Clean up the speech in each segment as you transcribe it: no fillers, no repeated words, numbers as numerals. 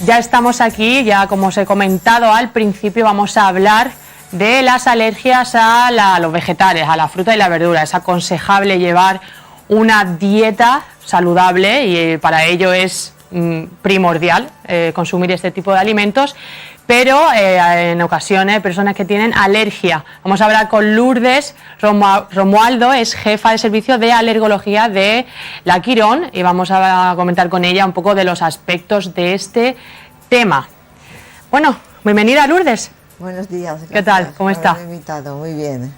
Ya estamos aquí, ya como os he comentado al principio, vamos a hablar de las alergias a los vegetales, a la fruta y la verdura. Es aconsejable llevar una dieta saludable y para ello es primordial consumir este tipo de alimentos, pero en ocasiones personas que tienen alergia. Vamos a hablar con Lourdes Romualdo, es jefa de servicio de alergología de La Quirón, y vamos a comentar con ella un poco de los aspectos de este tema. Bueno, bienvenida, Lourdes. Buenos días. ¿Qué tal? ¿Cómo está? Me he invitado, muy bien.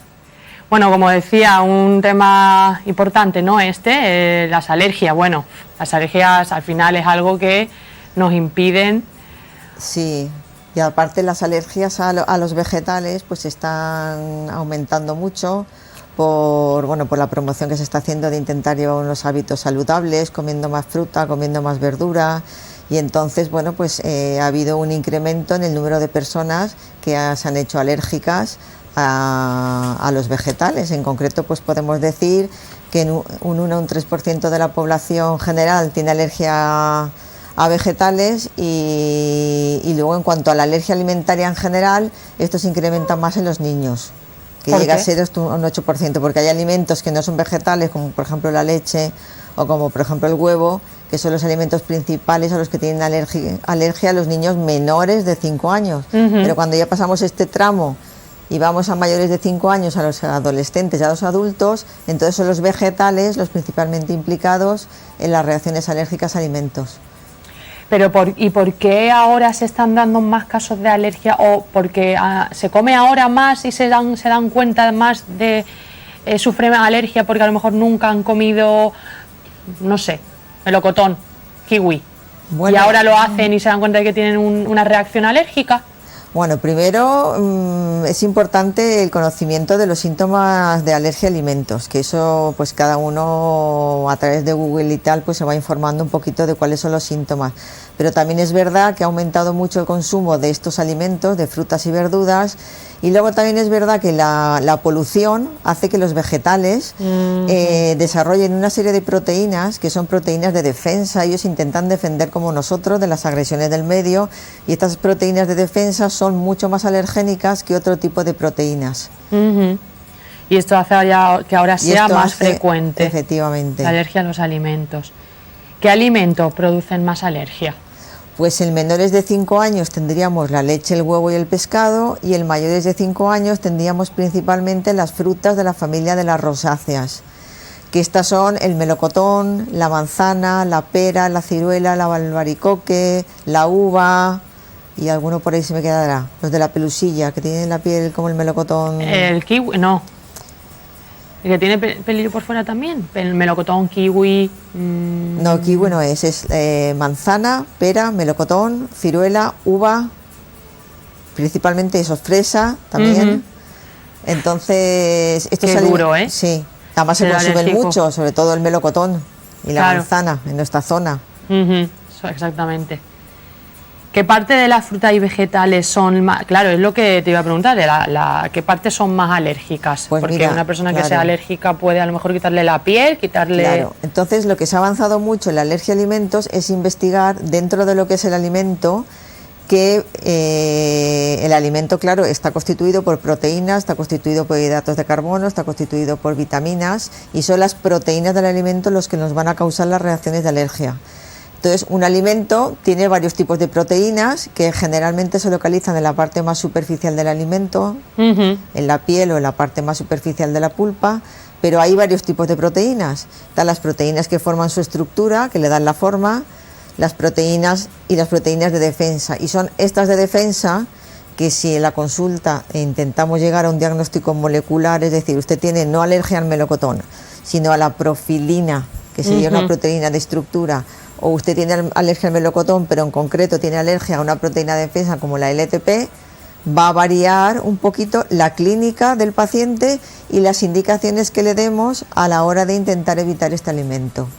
Bueno, como decía, un tema importante, ¿no? Las alergias. Bueno, las alergias al final es algo que nos impiden. Sí, y aparte las alergias a los vegetales pues están aumentando mucho por la promoción que se está haciendo de intentar llevar unos hábitos saludables, comiendo más fruta, comiendo más verdura. Y entonces, bueno, pues ha habido un incremento en el número de personas que se han hecho alérgicas a los vegetales. En concreto, pues podemos decir que un 1 o un 3% de la población general tiene alergia a vegetales y luego en cuanto a la alergia alimentaria en general, esto se incrementa más en los niños, que llega a ser un 8%, porque hay alimentos que no son vegetales, como por ejemplo la leche o como por ejemplo el huevo, que son los alimentos principales a los que tienen alergia a los niños menores de 5 años. Pero cuando ya pasamos este tramo y vamos a mayores de 5 años, a los adolescentes y a los adultos, entonces son los vegetales los principalmente implicados en las reacciones alérgicas a alimentos. Pero ¿y por qué ahora se están dando más casos de alergia? ¿O porque se come ahora más y se dan cuenta más de sufren alergia porque a lo mejor nunca han comido, no sé, melocotón, kiwi? Bueno, y ahora lo hacen y se dan cuenta de que tienen una reacción alérgica. Bueno, primero es importante el conocimiento de los síntomas de alergia a alimentos, que eso pues cada uno a través de Google y tal pues se va informando un poquito de cuáles son los síntomas. Pero también es verdad que ha aumentado mucho el consumo de estos alimentos, de frutas y verduras, y luego también es verdad que la polución hace que los vegetales desarrollen una serie de proteínas que son proteínas de defensa. Ellos intentan defender como nosotros de las agresiones del medio, y estas proteínas de defensa son mucho más alergénicas que otro tipo de proteínas. Y esto hace que ahora sea más frecuente, efectivamente, la alergia a los alimentos. ¿Qué alimentos producen más alergia? Pues en menores de 5 años tendríamos la leche, el huevo y el pescado, y en mayores de 5 años tendríamos principalmente las frutas de la familia de las rosáceas, que estas son el melocotón, la manzana, la pera, la ciruela, la albaricoque, la uva, y alguno por ahí se me quedará, los de la pelusilla, que tienen la piel como el melocotón. El kiwi, no. ¿El que tiene pelillo por fuera también? El melocotón, kiwi... No, kiwi no es manzana, pera, melocotón, ciruela, uva, principalmente eso, fresa también. Entonces... esto es duro, ¿eh? Sí, además se consumen mucho, sobre todo el melocotón y la manzana en nuestra zona. Exactamente. ¿Qué parte de las frutas y vegetales son más? Claro, es lo que te iba a preguntar, ¿qué partes son más alérgicas? Pues porque mira, una persona que sea alérgica puede a lo mejor quitarle la piel, quitarle... Claro, entonces lo que se ha avanzado mucho en la alergia a alimentos es investigar dentro de lo que es el alimento, que el alimento, claro, está constituido por proteínas, está constituido por hidratos de carbono, está constituido por vitaminas, y son las proteínas del alimento los que nos van a causar las reacciones de alergia. Entonces, un alimento tiene varios tipos de proteínas que generalmente se localizan en la parte más superficial del alimento, en la piel o en la parte más superficial de la pulpa, pero hay varios tipos de proteínas. Están las proteínas que forman su estructura, que le dan la forma, las proteínas y las proteínas de defensa. Y son estas de defensa que si en la consulta intentamos llegar a un diagnóstico molecular, es decir, usted tiene no alergia al melocotón, sino a la profilina, que sería una proteína de estructura, o usted tiene alergia al melocotón, pero en concreto tiene alergia a una proteína de defensa como la LTP, va a variar un poquito la clínica del paciente y las indicaciones que le demos a la hora de intentar evitar este alimento.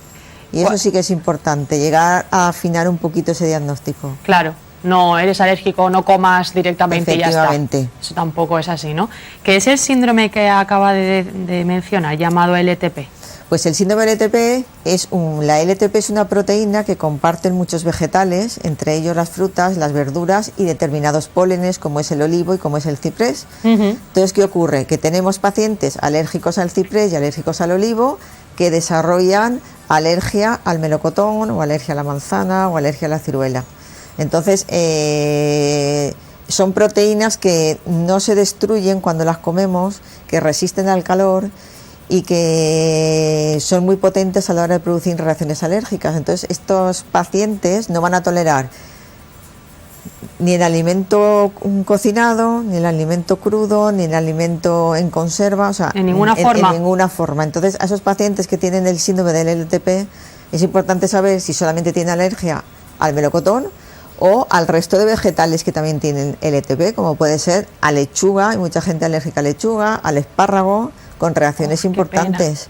Y eso sí que es importante, llegar a afinar un poquito ese diagnóstico. Claro, no eres alérgico, no comas directamente y ya está. Eso tampoco es así, ¿no? ¿Qué es el síndrome que acaba de mencionar, llamado LTP? Pues el síndrome del LTP la LTP es una proteína que comparten muchos vegetales, entre ellos las frutas, las verduras y determinados pólenes como es el olivo y como es el ciprés. Entonces, ¿qué ocurre? Que tenemos pacientes alérgicos al ciprés y alérgicos al olivo que desarrollan alergia al melocotón o alergia a la manzana o alergia a la ciruela. Entonces, son proteínas que no se destruyen cuando las comemos, que resisten al calor y que son muy potentes a la hora de producir reacciones alérgicas. Entonces, estos pacientes no van a tolerar ni el alimento cocinado, ni el alimento crudo, ni el alimento en conserva, o sea, en ninguna forma. En ninguna forma. Entonces, a esos pacientes que tienen el síndrome del LTP, es importante saber si solamente tienen alergia al melocotón o al resto de vegetales que también tienen LTP, como puede ser a lechuga, hay mucha gente alérgica a lechuga, al espárrago, con reacciones importantes.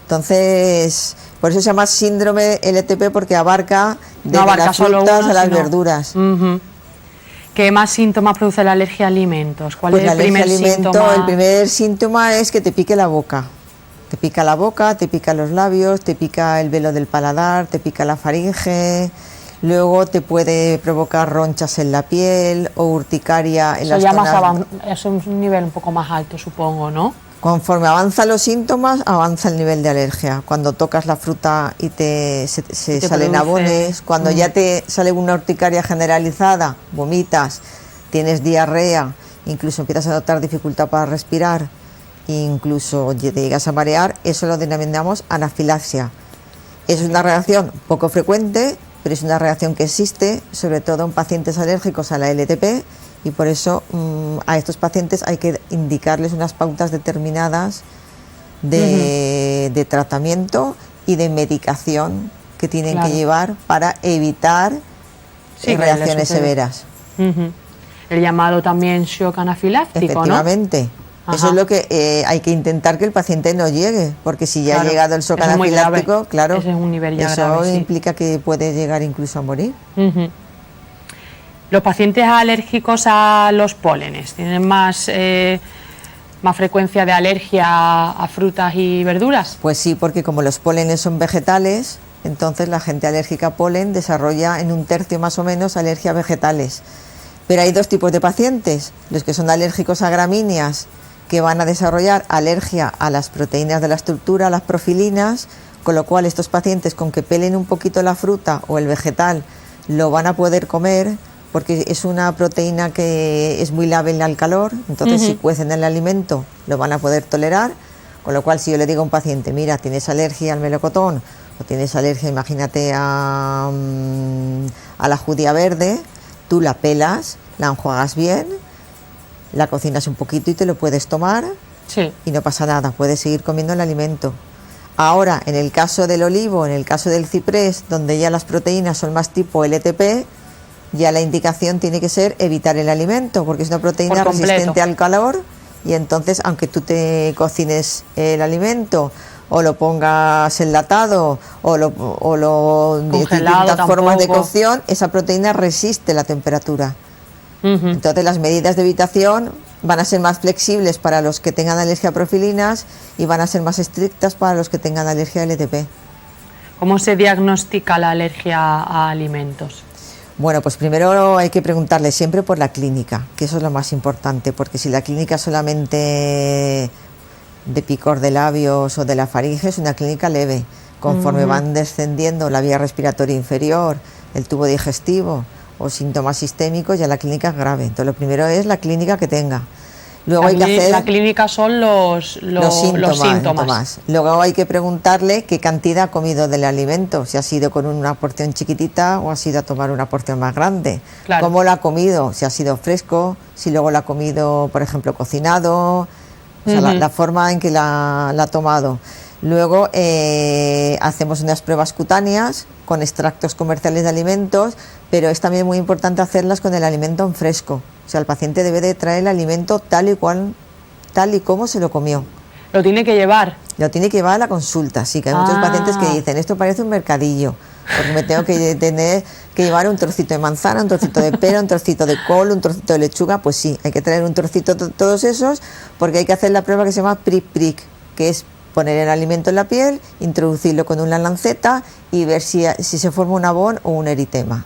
Entonces, por eso se llama síndrome LTP, porque abarca desde las frutas a las verduras. ¿Qué más síntomas produce la alergia a alimentos? ¿Cuál Pues es el primer síntoma? El primer síntoma es que te pique la boca. Te pica la boca, te pica los labios, te pica el velo del paladar, te pica la faringe. Luego te puede provocar ronchas en la piel o urticaria en las zonas. Eso es un nivel un poco más alto, supongo, ¿no? Conforme avanzan los síntomas, avanza el nivel de alergia. Cuando tocas la fruta y se salen abones, cuando ya te sale una urticaria generalizada, vomitas, tienes diarrea, incluso empiezas a notar dificultad para respirar, incluso te llegas a marear, eso lo denominamos anafilaxia. Es una reacción poco frecuente, pero es una reacción que existe, sobre todo en pacientes alérgicos a la LTP, y por eso a estos pacientes hay que indicarles unas pautas determinadas de tratamiento y de medicación que tienen que llevar para evitar reacciones severas. El llamado también shock anafiláctico, efectivamente, ¿no? Eso es lo que hay que intentar que el paciente no llegue, porque si ya ha llegado el shock anafiláctico, claro, ese es un nivel ya eso grave, implica que puede llegar incluso a morir. ¿Los pacientes alérgicos a los pólenes tienen más frecuencia de alergia a frutas y verduras? Pues sí, porque como los pólenes son vegetales, entonces la gente alérgica a polen desarrolla en 1/3 más o menos alergia a vegetales. Pero hay dos tipos de pacientes: los que son alérgicos a gramíneas, que van a desarrollar alergia a las proteínas de la estructura, a las profilinas, con lo cual estos pacientes, con que pelen un poquito la fruta o el vegetal, lo van a poder comer, porque es una proteína que es muy lábil al calor. Entonces si cuecen el alimento lo van a poder tolerar, con lo cual si yo le digo a un paciente, mira, tienes alergia al melocotón o tienes alergia, imagínate, a la judía verde, tú la pelas, la enjuagas bien, la cocinas un poquito y te lo puedes tomar, y no pasa nada, puedes seguir comiendo el alimento. Ahora, en el caso del olivo, en el caso del ciprés, donde ya las proteínas son más tipo LTP, ya la indicación tiene que ser evitar el alimento, porque es una proteína resistente al calor, y entonces, aunque tú te cocines el alimento o lo pongas enlatado o lo distintas formas de cocción, esa proteína resiste la temperatura. Entonces, las medidas de evitación van a ser más flexibles para los que tengan alergia a profilinas y van a ser más estrictas para los que tengan alergia a LTP. ¿Cómo se diagnostica la alergia a alimentos? Bueno, pues primero hay que preguntarle siempre por la clínica, que eso es lo más importante, porque si la clínica solamente de picor de labios o de la faringe es una clínica leve, conforme van descendiendo la vía respiratoria inferior, el tubo digestivo o síntomas sistémicos, ya la clínica es grave. Entonces lo primero es la clínica que tenga. Luego hay que hacer la clínica son los síntomas. Luego hay que preguntarle qué cantidad ha comido del alimento, si ha sido con una porción chiquitita o ha sido a tomar una porción más grande. Claro. Cómo lo ha comido, si ha sido fresco, si luego lo ha comido, por ejemplo, cocinado, o sea, la forma en que la ha tomado. Luego hacemos unas pruebas cutáneas con extractos comerciales de alimentos, pero es también muy importante hacerlas con el alimento en fresco. O sea, el paciente debe de traer el alimento tal y como se lo comió. ¿Lo tiene que llevar? Lo tiene que llevar a la consulta, sí, que hay muchos pacientes que dicen, esto parece un mercadillo, porque me tengo que tener que llevar un trocito de manzana, un trocito de pera, un trocito de col, un trocito de lechuga. Pues sí, hay que traer un trocito de todos esos, porque hay que hacer la prueba que se llama prick-prick, que es poner el alimento en la piel, introducirlo con una lanceta y ver si se forma un abón o un eritema.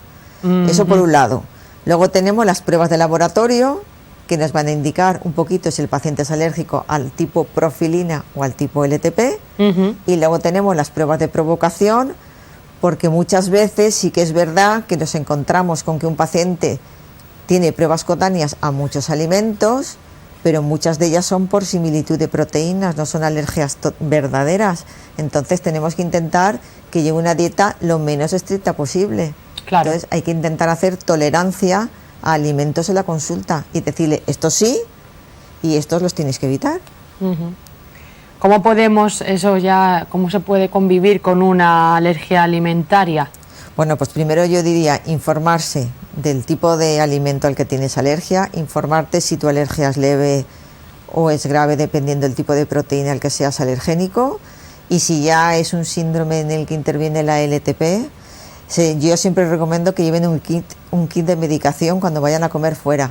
Eso por un lado. Luego tenemos las pruebas de laboratorio, que nos van a indicar un poquito si el paciente es alérgico al tipo profilina o al tipo LTP. Y luego tenemos las pruebas de provocación, porque muchas veces sí que es verdad que nos encontramos con que un paciente tiene pruebas cutáneas a muchos alimentos, pero muchas de ellas son por similitud de proteínas, no son alergias verdaderas. Entonces tenemos que intentar que lleve una dieta lo menos estricta posible. Claro. Entonces hay que intentar hacer tolerancia a alimentos en la consulta y decirle estos sí y estos los tienes que evitar. ¿Cómo podemos, cómo se puede convivir con una alergia alimentaria? Bueno, pues primero yo diría informarse del tipo de alimento al que tienes alergia, informarte si tu alergia es leve o es grave dependiendo del tipo de proteína al que seas alergénico, y si ya es un síndrome en el que interviene la LTP, yo siempre recomiendo que lleven un kit de medicación cuando vayan a comer fuera.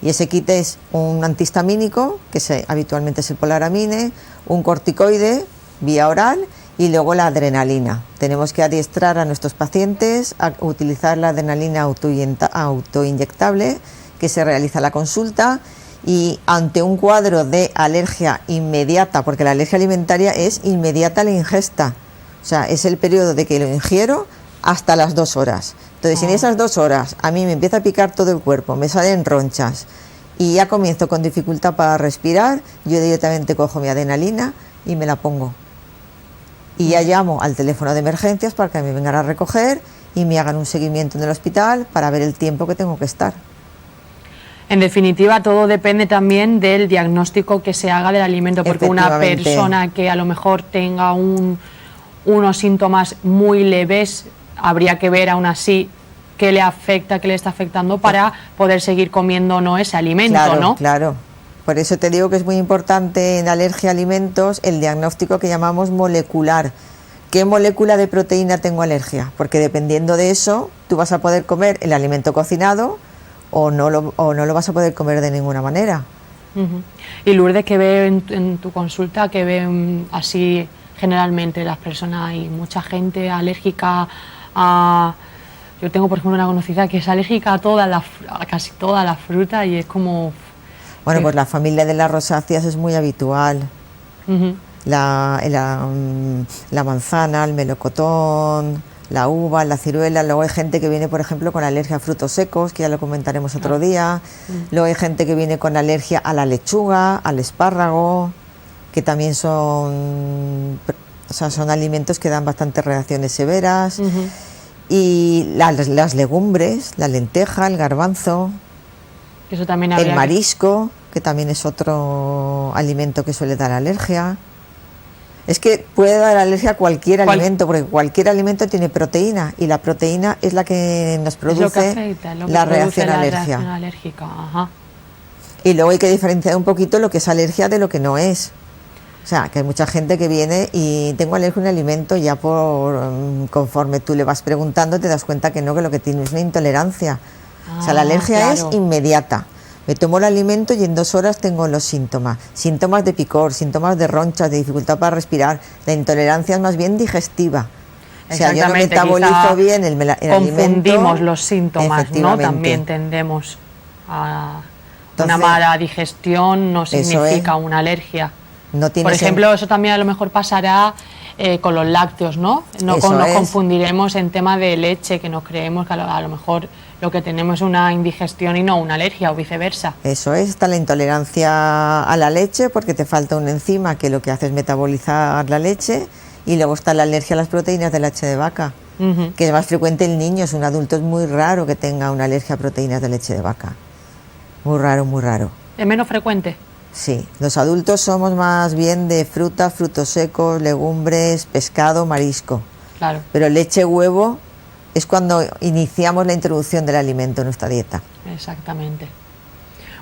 Y ese kit es un antihistamínico, que habitualmente es el polaramine, un corticoide vía oral y luego la adrenalina. Tenemos que adiestrar a nuestros pacientes a utilizar la adrenalina autoinyectable que se realiza en la consulta, y ante un cuadro de alergia inmediata, porque la alergia alimentaria es inmediata a la ingesta, o sea, es el periodo de que lo ingiero hasta las 2 horas. Entonces, si en esas 2 horas a mí me empieza a picar todo el cuerpo, me salen ronchas y ya comienzo con dificultad para respirar, yo directamente cojo mi adrenalina y me la pongo. Y ya llamo al teléfono de emergencias para que me vengan a recoger y me hagan un seguimiento en el hospital para ver el tiempo que tengo que estar. En definitiva, todo depende también del diagnóstico que se haga del alimento, porque una persona que a lo mejor tenga unos síntomas muy leves, habría que ver aún así qué le afecta, qué le está afectando para poder seguir comiendo o no ese alimento, claro, ¿no? Claro. Por eso te digo que es muy importante en alergia a alimentos el diagnóstico que llamamos molecular. ¿Qué molécula de proteína tengo alergia? Porque dependiendo de eso, tú vas a poder comer el alimento cocinado o no lo vas a poder comer de ninguna manera. Y Lourdes, ¿qué ve en tu consulta? ¿Qué ven así generalmente las personas? Hay mucha gente alérgica a... Yo tengo, por ejemplo, una conocida que es alérgica a casi toda la fruta y es como... Bueno, pues la familia de las rosáceas es muy habitual. La manzana, el melocotón, la uva, la ciruela. Luego hay gente que viene, por ejemplo, con alergia a frutos secos, que ya lo comentaremos otro día. Luego hay gente que viene con alergia a la lechuga, al espárrago, que también son alimentos que dan bastantes reacciones severas. Y las legumbres, la lenteja, el garbanzo, eso también el marisco, que también es otro alimento que suele dar alergia. Es que puede dar alergia a cualquier alimento, porque cualquier alimento tiene proteína y la proteína es la que nos produce la reacción alérgica. Ajá. Y luego hay que diferenciar un poquito lo que es alergia de lo que no es. O sea, que hay mucha gente que viene y tengo alergia a un alimento, ya conforme tú le vas preguntando te das cuenta que no, que lo que tiene es una intolerancia. O sea, la alergia es inmediata. Me tomo el alimento y en 2 horas tengo los síntomas. Síntomas de picor, síntomas de ronchas, de dificultad para respirar. La intolerancia es más bien digestiva. O sea, yo no metabolizo bien el alimento. Confundimos los síntomas, ¿no? También tendemos a... Entonces, una mala digestión no significa una alergia. Por ejemplo, eso también a lo mejor pasará con los lácteos, ¿no? Nos confundiremos en tema de leche, que nos creemos que a lo mejor lo que tenemos es una indigestión y no una alergia, o viceversa. Eso es, está la intolerancia a la leche porque te falta una enzima que lo que hace es metabolizar la leche, y luego está la alergia a las proteínas de leche de vaca, que es más frecuente en niños. Un adulto es muy raro que tenga una alergia a proteínas de leche de vaca. Muy raro, muy raro. ¿Es menos frecuente? Sí, los adultos somos más bien de frutas, frutos secos, legumbres, pescado, marisco. Claro. Pero leche, huevo es cuando iniciamos la introducción del alimento en nuestra dieta. Exactamente.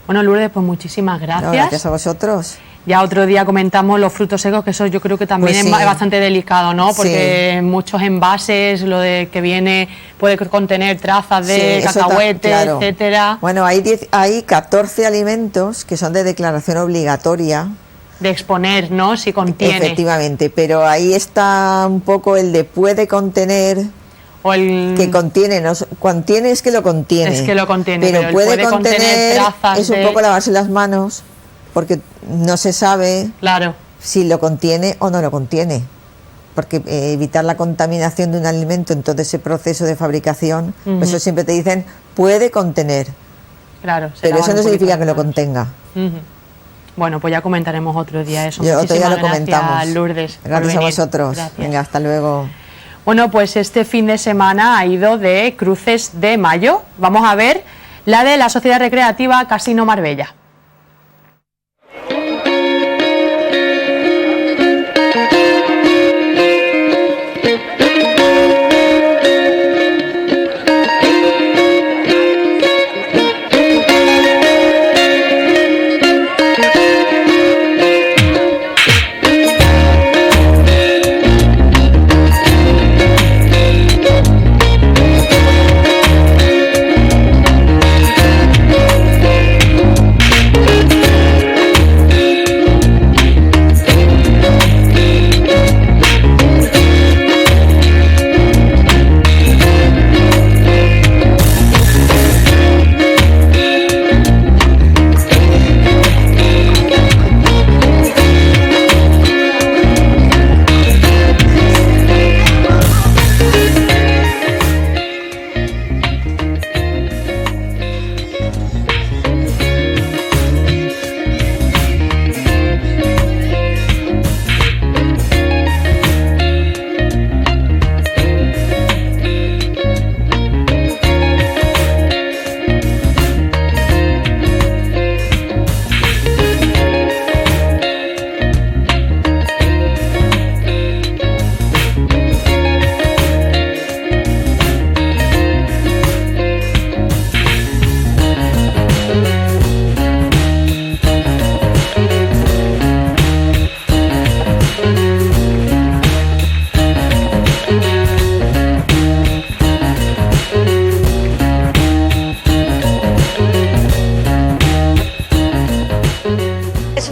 Bueno, Lourdes, pues muchísimas gracias. No, gracias a vosotros. Ya otro día comentamos los frutos secos, que eso yo creo que también pues sí, es bastante delicado, ¿no? Porque sí, muchos envases, lo de que viene, puede contener trazas de cacahuete, claro, etcétera. Bueno, hay 14 alimentos que son de declaración obligatoria de exponer, ¿no? Si contiene. Efectivamente, pero ahí está un poco el de puede contener. O el... Que contiene, no, contiene es que lo contiene. Es que lo contiene, pero puede contener trazas es un poco lavarse las manos, porque no se sabe si lo contiene o no lo contiene. Porque evitar la contaminación de un alimento en todo ese proceso de fabricación, eso siempre te dicen, puede contener. Claro. Pero eso no significa que lo contenga. Bueno, pues ya comentaremos otro día eso. Otro día lo comentamos. Gracias, Lourdes. Gracias a vosotros. Gracias. Venga, hasta luego. Bueno, pues este fin de semana ha ido de cruces de mayo. Vamos a ver la de la Sociedad Recreativa Casino Marbella.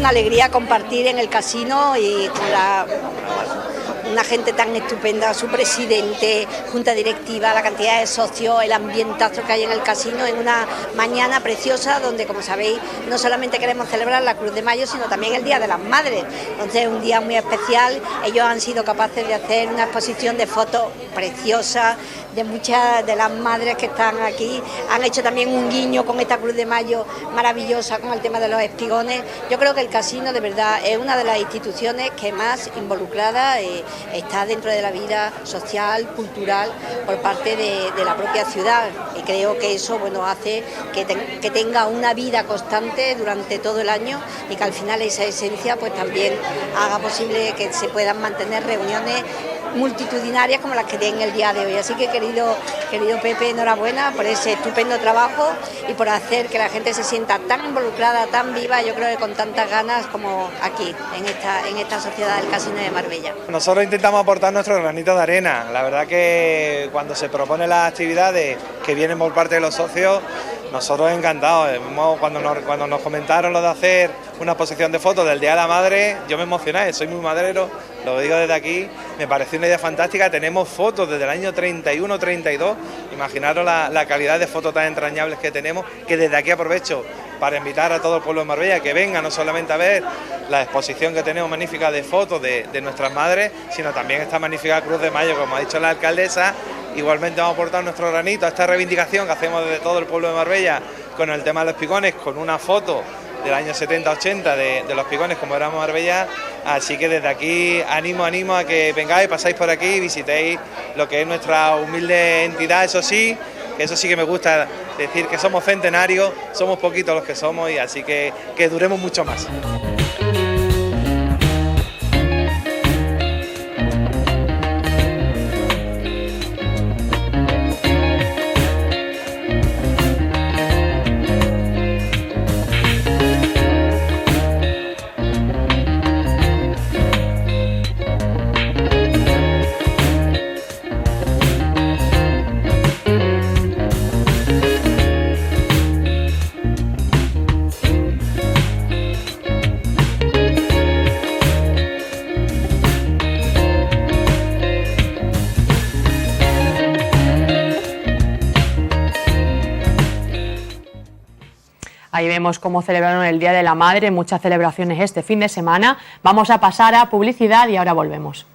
Alegría compartir en el casino y con una gente tan estupenda, su presidente, junta directiva, la cantidad de socios, el ambientazo que hay en el casino, en una mañana preciosa donde, como sabéis, no solamente queremos celebrar la Cruz de Mayo, sino también el Día de las Madres. Entonces es un día muy especial. Ellos han sido capaces de hacer una exposición de fotos preciosa de muchas de las madres que están aquí. Han hecho también un guiño con esta Cruz de Mayo maravillosa con el tema de los espigones. Yo creo que el casino de verdad es una de las instituciones que más involucrada está dentro de la vida social, cultural, por parte de la propia ciudad, y creo que eso hace que tenga una vida constante durante todo el año y que al final esa esencia pues también haga posible que se puedan mantener reuniones multitudinarias como las que tienen el día de hoy. Así que querido Pepe, enhorabuena por ese estupendo trabajo y por hacer que la gente se sienta tan involucrada, tan viva, yo creo que con tantas ganas como aquí, en esta sociedad del Casino de Marbella. Nosotros intentamos aportar nuestro granito de arena. La verdad que cuando se proponen las actividades que vienen por parte de los socios, nosotros encantados. Cuando nos comentaron lo de hacer una exposición de fotos del Día de la Madre, yo me emocioné, soy muy madrero, lo digo desde aquí, me pareció una idea fantástica. Tenemos fotos desde el año 31, 32, imaginaros la calidad de fotos tan entrañables que tenemos, que desde aquí aprovecho para invitar a todo el pueblo de Marbella que venga no solamente a ver la exposición que tenemos magnífica de fotos de nuestras madres, sino también esta magnífica Cruz de Mayo, como ha dicho la alcaldesa. Igualmente vamos a aportar nuestro granito a esta reivindicación que hacemos desde todo el pueblo de Marbella con el tema de los espigones, con una foto del año 70-80 de los espigones como éramos Marbella. Así que desde aquí animo a que vengáis, pasáis por aquí y visitéis lo que es nuestra humilde entidad. Eso sí que me gusta decir que somos centenarios, somos poquitos los que somos, y así que duremos mucho más. Ahí vemos cómo celebraron el Día de la Madre, muchas celebraciones este fin de semana. Vamos a pasar a publicidad y ahora volvemos.